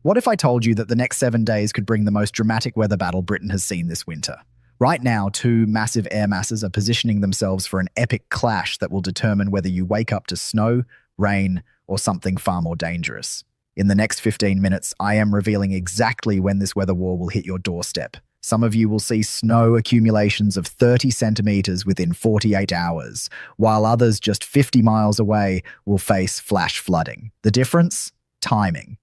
What if I told you that the next 7 days could bring the most dramatic weather battle Britain has seen this winter? Right now, two massive air masses are positioning themselves for an epic clash that will determine whether you wake up to snow, rain, or something far more dangerous. In the next 15 minutes, I am revealing exactly when this weather war will hit your doorstep. Some of you will see snow accumulations of 30 centimeters within 48 hours, while others just 50 miles away will face flash flooding. The difference? Timing.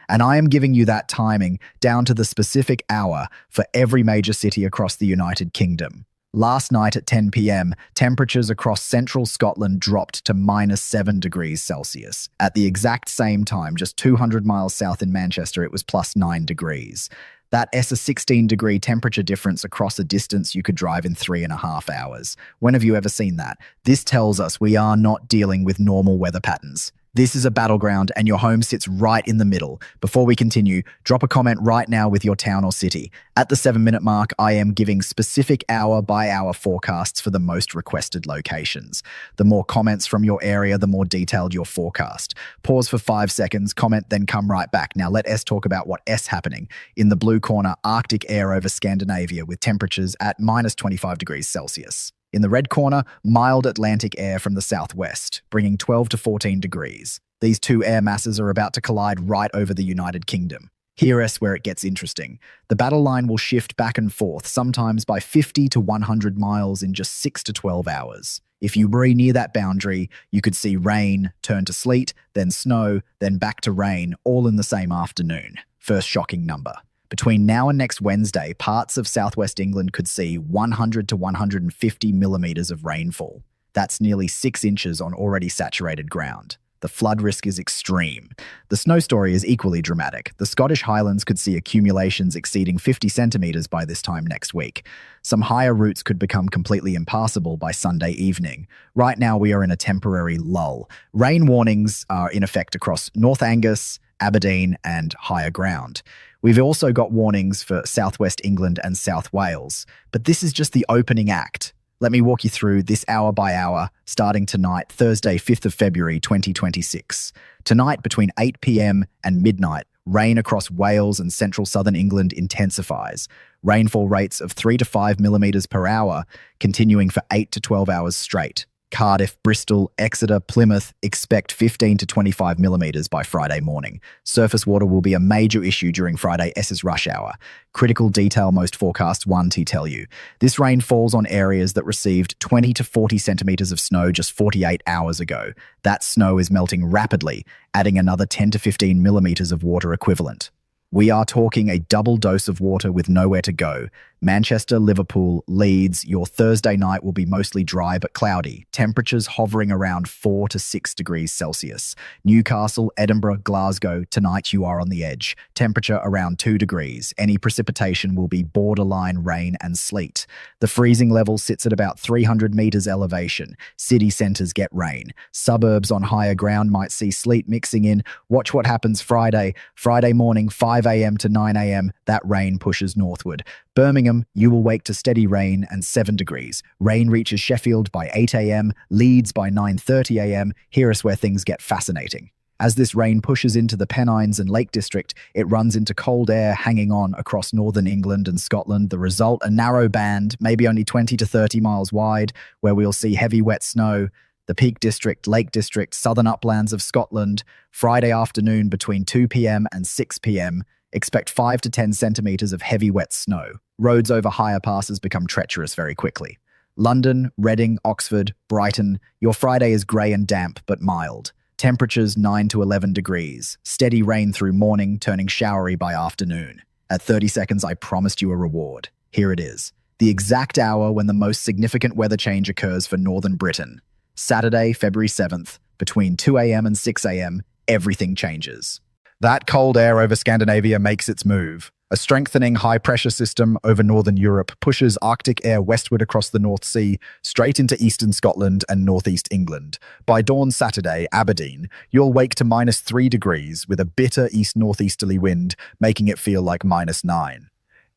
And I am giving you that timing down to the specific hour for every major city across the United Kingdom. Last night at 10 p.m., temperatures across central Scotland dropped to -7 degrees Celsius. At the exact same time, just 200 miles south in Manchester, it was +9 degrees. That's a 16-degree temperature difference across a distance you could drive in 3.5 hours. When have you ever seen that? This tells us we are not dealing with normal weather patterns. This is a battleground, and your home sits right in the middle. Before we continue, drop a comment right now with your town or city. At the 7-minute mark, I am giving specific hour-by-hour forecasts for the most requested locations. The more comments from your area, the more detailed your forecast. Pause for 5 seconds, comment, then come right back. Now let us talk about what is happening. In the blue corner, Arctic air over Scandinavia with temperatures at -25 degrees Celsius. In the red corner, mild Atlantic air from the southwest, bringing 12 to 14 degrees. These two air masses are about to collide right over the United Kingdom. Here's where it gets interesting. The battle line will shift back and forth, sometimes by 50 to 100 miles in just 6 to 12 hours. If you were near that boundary, you could see rain turn to sleet, then snow, then back to rain, all in the same afternoon. First shocking number. Between now and next Wednesday, parts of southwest England could see 100 to 150 millimeters of rainfall. That's nearly 6 inches on already saturated ground. The flood risk is extreme. The snow story is equally dramatic. The Scottish Highlands could see accumulations exceeding 50 centimeters by this time next week. Some higher routes could become completely impassable by Sunday evening. Right now, we are in a temporary lull. Rain warnings are in effect across North Angus, Aberdeen, and higher ground. We've also got warnings for southwest England and South Wales, but this is just the opening act. Let me walk you through this hour by hour, starting tonight, Thursday, 5th of February, 2026. Tonight, between 8 p.m. and midnight, rain across Wales and central southern England intensifies. Rainfall rates of 3 to 5 millimeters per hour, continuing for 8 to 12 hours straight. Cardiff, Bristol, Exeter, Plymouth expect 15 to 25 millimeters by Friday morning. Surface water will be a major issue during Friday's rush hour. Critical detail most forecasts want to tell you. This rain falls on areas that received 20 to 40 centimeters of snow just 48 hours ago. That snow is melting rapidly, adding another 10 to 15 millimeters of water equivalent. We are talking a double dose of water with nowhere to go. Manchester, Liverpool, Leeds, your Thursday night will be mostly dry but cloudy. Temperatures hovering around 4 to 6 degrees Celsius. Newcastle, Edinburgh, Glasgow, tonight you are on the edge. Temperature around 2 degrees. Any precipitation will be borderline rain and sleet. The freezing level sits at about 300 meters elevation. City centres get rain. Suburbs on higher ground might see sleet mixing in. Watch what happens Friday. Friday morning, 5 a.m. to 9 a.m., that rain pushes northward. Birmingham, you will wake to steady rain and 7 degrees. Rain reaches Sheffield by 8 a.m., Leeds by 9:30 a.m. Here is where things get fascinating. As this rain pushes into the Pennines and Lake District, it runs into cold air hanging on across northern England and Scotland. The result, a narrow band, maybe only 20 to 30 miles wide, where we'll see heavy wet snow. The Peak District, Lake District, southern uplands of Scotland, Friday afternoon between 2 p.m. and 6 p.m., expect 5 to 10 centimeters of heavy wet snow. Roads over higher passes become treacherous very quickly. London, Reading, Oxford, Brighton, your Friday is grey and damp but mild. Temperatures 9 to 11 degrees. Steady rain through morning, turning showery by afternoon. At 30 seconds, I promised you a reward. Here it is. The exact hour when the most significant weather change occurs for northern Britain. Saturday, February 7th, between 2 a.m. and 6 a.m., everything changes. That cold air over Scandinavia makes its move. A strengthening high-pressure system over northern Europe pushes Arctic air westward across the North Sea, straight into eastern Scotland and northeast England. By dawn Saturday, Aberdeen, you'll wake to -3 degrees with a bitter east-northeasterly wind, making it feel like -9.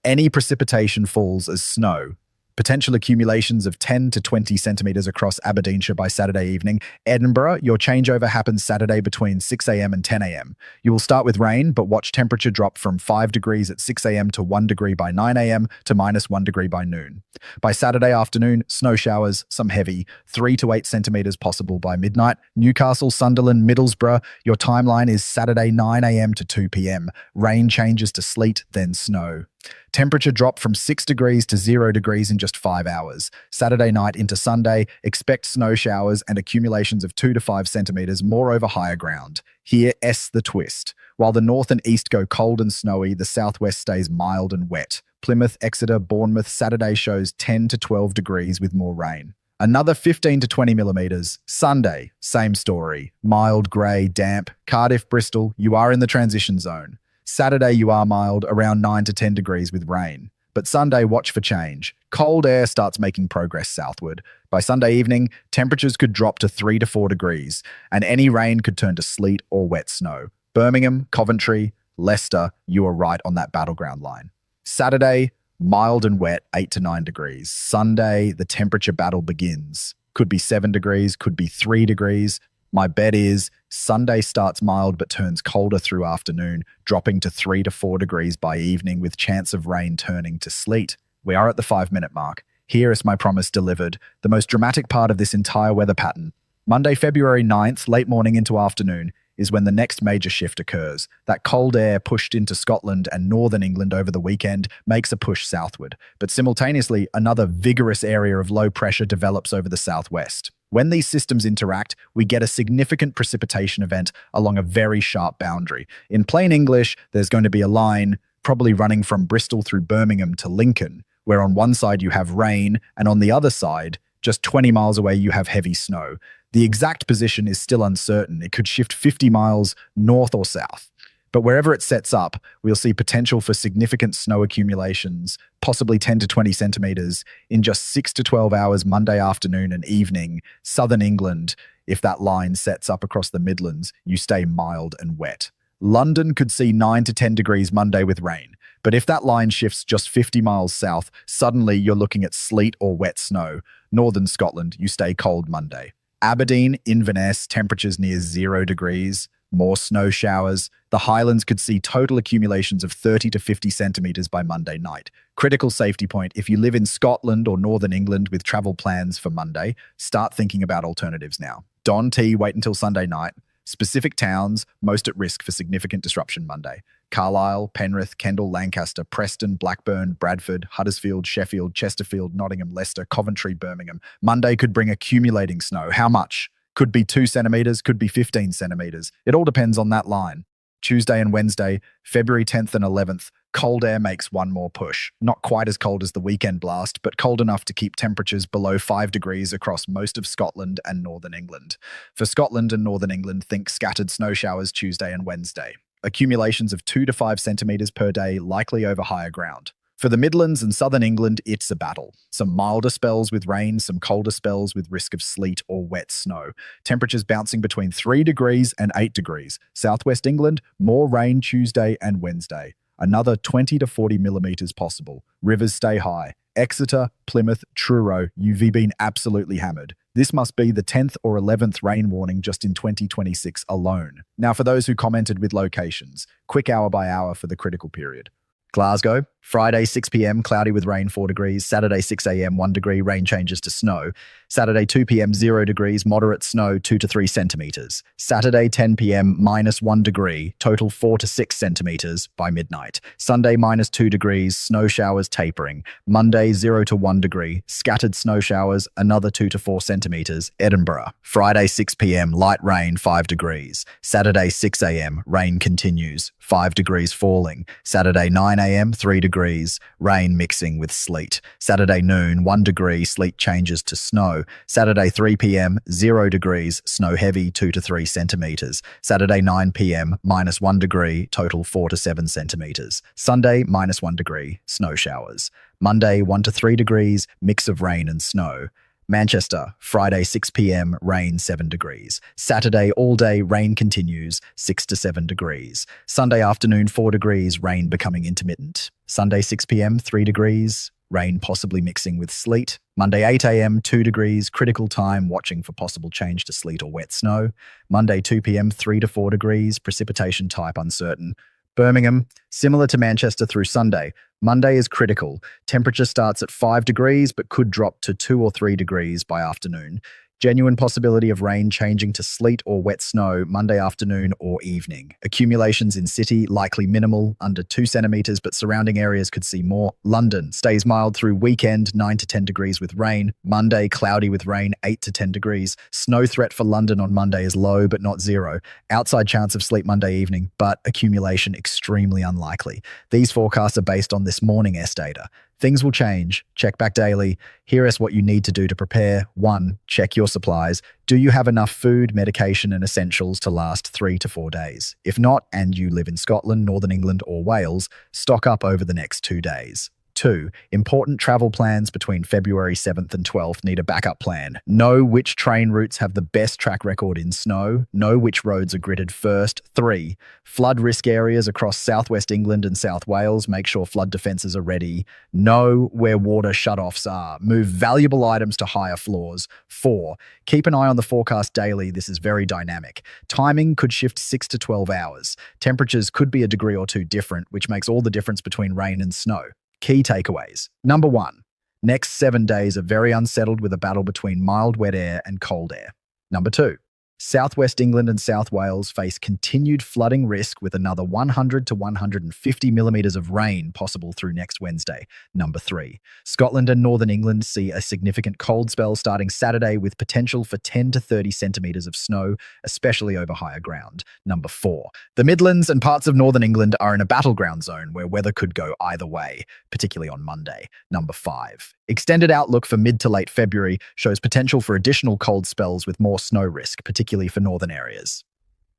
Any precipitation falls as snow. Potential accumulations of 10 to 20 centimetres across Aberdeenshire by Saturday evening. Edinburgh, your changeover happens Saturday between 6 a.m. and 10 a.m. You will start with rain, but watch temperature drop from 5 degrees at 6 a.m. to 1 degree by 9 a.m. to -1 degree by noon. By Saturday afternoon, snow showers, some heavy, 3 to 8 centimetres possible by midnight. Newcastle, Sunderland, Middlesbrough, your timeline is Saturday 9 a.m. to 2 p.m. Rain changes to sleet, then snow. Temperature drop from 6 degrees to 0 degrees in just 5 hours. Saturday night into Sunday, expect snow showers and accumulations of 2 to 5 centimetres more over higher ground. Here, the twist. While the north and east go cold and snowy, the southwest stays mild and wet. Plymouth, Exeter, Bournemouth, Saturday shows 10 to 12 degrees with more rain. Another 15 to 20 millimetres. Sunday, same story. Mild, grey, damp. Cardiff, Bristol, you are in the transition zone. Saturday, you are mild, around 9 to 10 degrees with rain. But Sunday, watch for change. Cold air starts making progress southward. By Sunday evening, temperatures could drop to 3 to 4 degrees, and any rain could turn to sleet or wet snow. Birmingham, Coventry, Leicester, you are right on that battleground line. Saturday, mild and wet, 8 to 9 degrees. Sunday, the temperature battle begins. Could be 7 degrees, could be 3 degrees. My bet is Sunday starts mild but turns colder through afternoon, dropping to 3 to 4 degrees by evening with chance of rain turning to sleet. We are at the 5-minute mark. Here is my promise delivered, the most dramatic part of this entire weather pattern. Monday, February 9th, late morning into afternoon, is when the next major shift occurs. That cold air pushed into Scotland and northern England over the weekend makes a push southward, but simultaneously another vigorous area of low pressure develops over the southwest. When these systems interact, we get a significant precipitation event along a very sharp boundary. In plain English, there's going to be a line probably running from Bristol through Birmingham to Lincoln, where on one side you have rain and on the other side, just 20 miles away, you have heavy snow. The exact position is still uncertain. It could shift 50 miles north or south. But wherever it sets up, we'll see potential for significant snow accumulations, possibly 10 to 20 centimetres, in just 6 to 12 hours Monday afternoon and evening. Southern England, if that line sets up across the Midlands, you stay mild and wet. London could see 9 to 10 degrees Monday with rain. But if that line shifts just 50 miles south, suddenly you're looking at sleet or wet snow. Northern Scotland, you stay cold Monday. Aberdeen, Inverness, temperatures near 0 degrees. More snow showers. The Highlands could see total accumulations of 30 to 50 centimetres by Monday night. Critical safety point, if you live in Scotland or Northern England with travel plans for Monday, start thinking about alternatives now. Don T, wait until Sunday night. Specific towns, most at risk for significant disruption Monday. Carlisle, Penrith, Kendal, Lancaster, Preston, Blackburn, Bradford, Huddersfield, Sheffield, Chesterfield, Nottingham, Leicester, Coventry, Birmingham. Monday could bring accumulating snow. How much? Could be 2 centimetres, could be 15 centimetres. It all depends on that line. Tuesday and Wednesday, February 10th and 11th, cold air makes one more push. Not quite as cold as the weekend blast, but cold enough to keep temperatures below 5 degrees across most of Scotland and northern England. For Scotland and northern England, think scattered snow showers Tuesday and Wednesday. Accumulations of 2 to 5 centimetres per day, likely over higher ground. For the Midlands and southern England, it's a battle. Some milder spells with rain, some colder spells with risk of sleet or wet snow. Temperatures bouncing between 3 degrees and 8 degrees. Southwest England, more rain Tuesday and Wednesday. Another 20 to 40 millimetres possible. Rivers stay high. Exeter, Plymouth, Truro, you've been absolutely hammered. This must be the 10th or 11th rain warning just in 2026 alone. Now for those who commented with locations, quick hour by hour for the critical period. Glasgow, Friday 6 p.m, cloudy with rain 4 degrees. Saturday 6 a.m, 1 degree, rain changes to snow. Saturday 2 p.m, 0 degrees, moderate snow 2 to 3 centimetres. Saturday 10 p.m, -1 degree, total 4 to 6 centimetres by midnight. Sunday -2 degrees, snow showers tapering. Monday 0 to 1 degree, scattered snow showers, another 2 to 4 centimetres, Edinburgh. Friday 6 p.m, light rain 5 degrees. Saturday 6 a.m, rain continues, 5 degrees falling. Saturday 9 a.m, 3 degrees, rain mixing with sleet. Saturday noon, 1 degree, sleet changes to snow. Saturday 3 p.m, 0 degrees, snow heavy 2 to 3 centimetres. Saturday 9 p.m, -1 degree, total 4 to 7 centimetres. Sunday -1 degree, snow showers. Monday 1 to 3 degrees, mix of rain and snow. Manchester, Friday 6 p.m, rain 7 degrees. Saturday all day, rain continues, 6 to 7 degrees. Sunday afternoon 4 degrees, rain becoming intermittent. Sunday 6 p.m, 3 degrees, rain possibly mixing with sleet. Monday 8 a.m., 2 degrees, critical time, watching for possible change to sleet or wet snow. Monday 2 p.m., 3 to 4 degrees, precipitation type uncertain. Birmingham, similar to Manchester through Sunday. Monday is critical. Temperature starts at 5 degrees but could drop to 2 or 3 degrees by afternoon. Genuine possibility of rain changing to sleet or wet snow Monday afternoon or evening. Accumulations in city likely minimal, under 2 centimetres, but surrounding areas could see more. London stays mild through weekend, 9 to 10 degrees with rain. Monday cloudy with rain, 8 to 10 degrees. Snow threat for London on Monday is low but not zero. Outside chance of sleet Monday evening, but accumulation extremely unlikely. These forecasts are based on this morning data. Things will change. Check back daily. Here is what you need to do to prepare. 1. Check your supplies. Do you have enough food, medication, and essentials to last 3 to 4 days? If not, and you live in Scotland, Northern England, or Wales, stock up over the next 2 days. 2. Important travel plans between February 7th and 12th need a backup plan. Know which train routes have the best track record in snow. Know which roads are gridded first. 3. Flood risk areas across southwest England and South Wales. Make sure flood defences are ready. Know where water shutoffs are. Move valuable items to higher floors. 4. Keep an eye on the forecast daily. This is very dynamic. Timing could shift 6 to 12 hours. Temperatures could be a degree or two different, which makes all the difference between rain and snow. Key takeaways. Number 1. Next 7 days are very unsettled with a battle between mild wet air and cold air. Number 2. Southwest England and South Wales face continued flooding risk with another 100 to 150 millimetres of rain possible through next Wednesday. Number 3. Scotland and Northern England see a significant cold spell starting Saturday with potential for 10 to 30 centimetres of snow, especially over higher ground. Number 4. The Midlands and parts of Northern England are in a battleground zone where weather could go either way, particularly on Monday. Number 5. Extended outlook for mid to late February shows potential for additional cold spells with more snow risk, particularly for northern areas.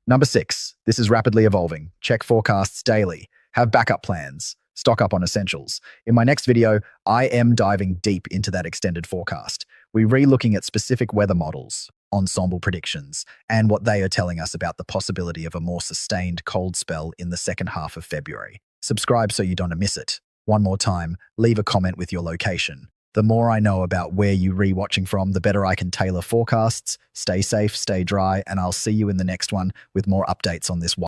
Number 6. This is rapidly evolving. Check forecasts daily. Have backup plans. Stock up on essentials. In my next video, I am diving deep into that extended forecast. We're re-looking at specific weather models, ensemble predictions, and what they are telling us about the possibility of a more sustained cold spell in the second half of February. Subscribe so you don't miss it. One more time, leave a comment with your location. The more I know about where you're re-watching from, the better I can tailor forecasts. Stay safe, stay dry, and I'll see you in the next one with more updates on this